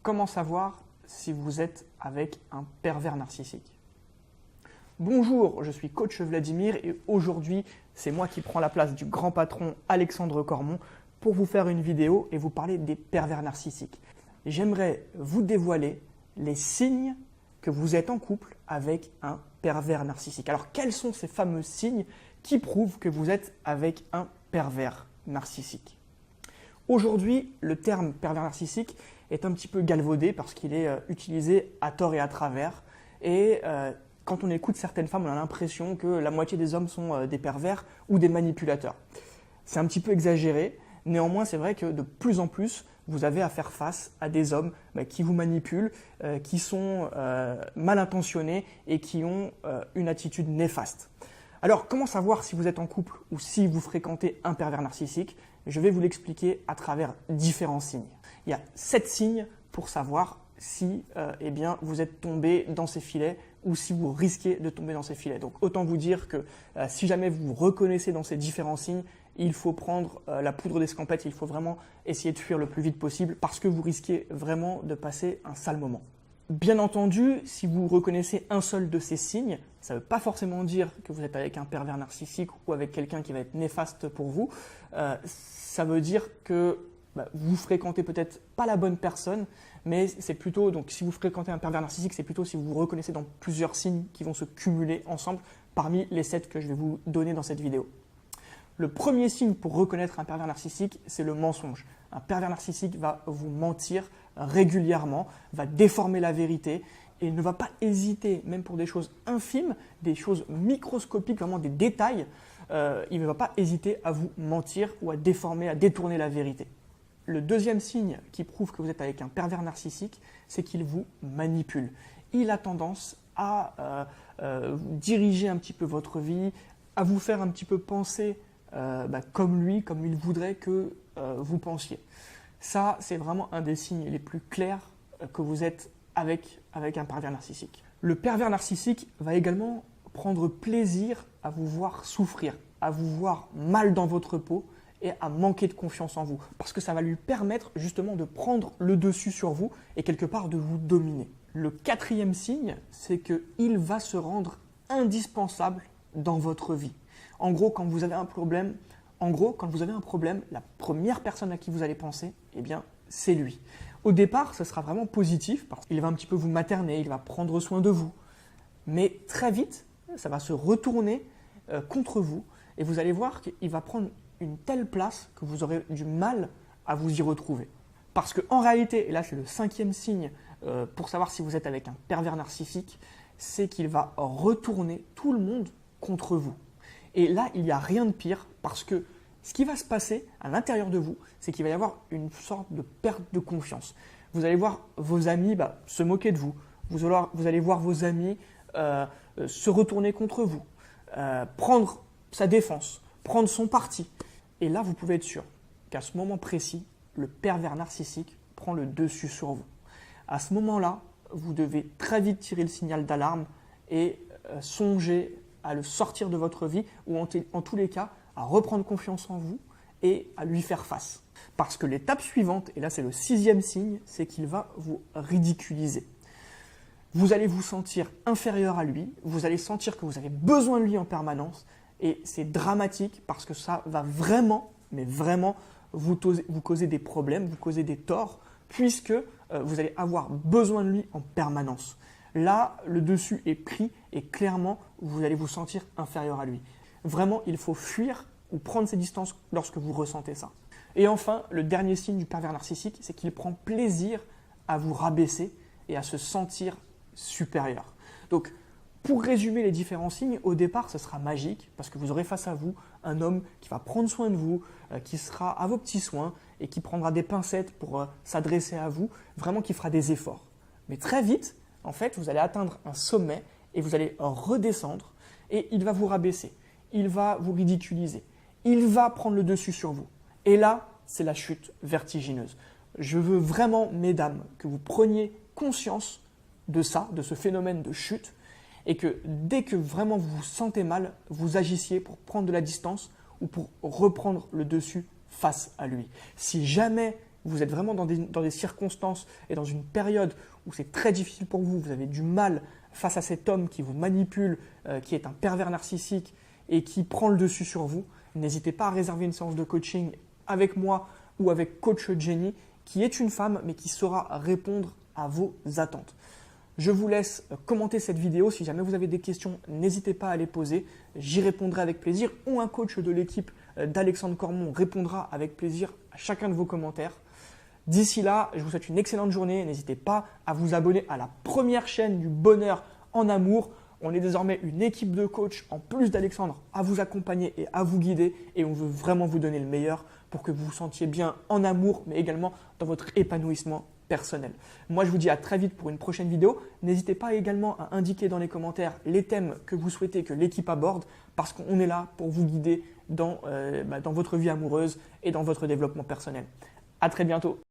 Comment savoir si vous êtes avec un pervers narcissique? Bonjour, je suis coach Vladimir et aujourd'hui, c'est moi qui prends la place du grand patron Alexandre Cormon pour vous faire une vidéo et vous parler des pervers narcissiques. J'aimerais vous dévoiler les signes que vous êtes en couple avec un pervers narcissique. Alors, quels sont ces fameux signes qui prouvent que vous êtes avec un pervers narcissique? Aujourd'hui, le terme pervers narcissique est un petit peu galvaudé parce qu'il est utilisé à tort et à travers. Et quand on écoute certaines femmes, on a l'impression que la moitié des hommes sont des pervers ou des manipulateurs. C'est un petit peu exagéré. Néanmoins, c'est vrai que de plus en plus, vous avez à faire face à des hommes qui vous manipulent, qui sont mal intentionnés et qui ont une attitude néfaste. Alors, comment savoir si vous êtes en couple ou si vous fréquentez un pervers narcissique? Je vais vous l'expliquer à travers différents signes. Il y a 7 signes pour savoir si vous êtes tombé dans ces filets ou si vous risquez de tomber dans ces filets. Donc, autant vous dire que si jamais vous vous reconnaissez dans ces différents signes, il faut prendre la poudre d'escampette, il faut vraiment essayer de fuir le plus vite possible parce que vous risquez vraiment de passer un sale moment. Bien entendu, si vous reconnaissez un seul de ces signes, ça ne veut pas forcément dire que vous êtes avec un pervers narcissique ou avec quelqu'un qui va être néfaste pour vous. Ça veut dire que vous fréquentez peut-être pas la bonne personne, mais c'est plutôt, donc si vous fréquentez un pervers narcissique, c'est plutôt si vous vous reconnaissez dans plusieurs signes qui vont se cumuler ensemble parmi les 7 que je vais vous donner dans cette vidéo. Le premier signe pour reconnaître un pervers narcissique, c'est le mensonge. Un pervers narcissique va vous mentir régulièrement, va déformer la vérité et ne va pas hésiter, même pour des choses infimes, des choses microscopiques, vraiment des détails, il ne va pas hésiter à vous mentir ou à déformer, à détourner la vérité. Le deuxième signe qui prouve que vous êtes avec un pervers narcissique, c'est qu'il vous manipule. Il a tendance à diriger un petit peu votre vie, à vous faire un petit peu penser comme lui, comme il voudrait que vous pensiez. Ça, c'est vraiment un des signes les plus clairs que vous êtes avec un pervers narcissique. Le pervers narcissique va également prendre plaisir à vous voir souffrir, à vous voir mal dans votre peau et à manquer de confiance en vous. Parce que ça va lui permettre justement de prendre le dessus sur vous et quelque part de vous dominer. Le quatrième signe, c'est qu'il va se rendre indispensable dans votre vie. En gros, quand vous avez un problème, la première personne à qui vous allez penser, c'est lui. Au départ, ce sera vraiment positif parce qu'il va un petit peu vous materner, il va prendre soin de vous. Mais très vite, ça va se retourner contre vous et vous allez voir qu'il va prendre une telle place que vous aurez du mal à vous y retrouver. Parce qu'en réalité, et là c'est le 5e signe pour savoir si vous êtes avec un pervers narcissique, c'est qu'il va retourner tout le monde contre vous. Et là, il n'y a rien de pire parce que ce qui va se passer à l'intérieur de vous, c'est qu'il va y avoir une sorte de perte de confiance. Vous allez voir vos amis se moquer de vous. Vous allez voir vos amis se retourner contre vous, prendre sa défense, prendre son parti. Et là, vous pouvez être sûr qu'à ce moment précis, le pervers narcissique prend le dessus sur vous. À ce moment-là, vous devez très vite tirer le signal d'alarme et songer à le sortir de votre vie ou en tous les cas à reprendre confiance en vous et à lui faire face. Parce que l'étape suivante, et là c'est le 6e signe, c'est qu'il va vous ridiculiser. Vous allez vous sentir inférieur à lui, vous allez sentir que vous avez besoin de lui en permanence et c'est dramatique parce que ça va vraiment, mais vraiment vous causer des problèmes, vous causer des torts puisque vous allez avoir besoin de lui en permanence. Là, le dessus est pris et clairement, vous allez vous sentir inférieur à lui. Vraiment, il faut fuir ou prendre ses distances lorsque vous ressentez ça. Et enfin, le dernier signe du pervers narcissique, c'est qu'il prend plaisir à vous rabaisser et à se sentir supérieur. Donc, pour résumer les différents signes, au départ, ce sera magique parce que vous aurez face à vous un homme qui va prendre soin de vous, qui sera à vos petits soins et qui prendra des pincettes pour s'adresser à vous, vraiment qui fera des efforts. Mais très vite, en fait, vous allez atteindre un sommet et vous allez redescendre et il va vous rabaisser, il va vous ridiculiser, il va prendre le dessus sur vous. Et là, c'est la chute vertigineuse. Je veux vraiment, mesdames, que vous preniez conscience de ça, de ce phénomène de chute et que dès que vraiment vous vous sentez mal, vous agissiez pour prendre de la distance ou pour reprendre le dessus face à lui. Si jamais vous êtes vraiment dans des circonstances et dans une période où c'est très difficile pour vous, vous avez du mal face à cet homme qui vous manipule, qui est un pervers narcissique et qui prend le dessus sur vous, n'hésitez pas à réserver une séance de coaching avec moi ou avec Coach Jenny, qui est une femme mais qui saura répondre à vos attentes. Je vous laisse commenter cette vidéo. Si jamais vous avez des questions, n'hésitez pas à les poser. J'y répondrai avec plaisir ou un coach de l'équipe d'Alexandre Cormon répondra avec plaisir à chacun de vos commentaires. D'ici là, je vous souhaite une excellente journée. N'hésitez pas à vous abonner à la première chaîne du bonheur en amour. On est désormais une équipe de coachs, en plus d'Alexandre, à vous accompagner et à vous guider. Et on veut vraiment vous donner le meilleur pour que vous vous sentiez bien en amour, mais également dans votre épanouissement personnel. Moi, je vous dis à très vite pour une prochaine vidéo. N'hésitez pas également à indiquer dans les commentaires les thèmes que vous souhaitez que l'équipe aborde, parce qu'on est là pour vous guider dans votre vie amoureuse et dans votre développement personnel. À très bientôt.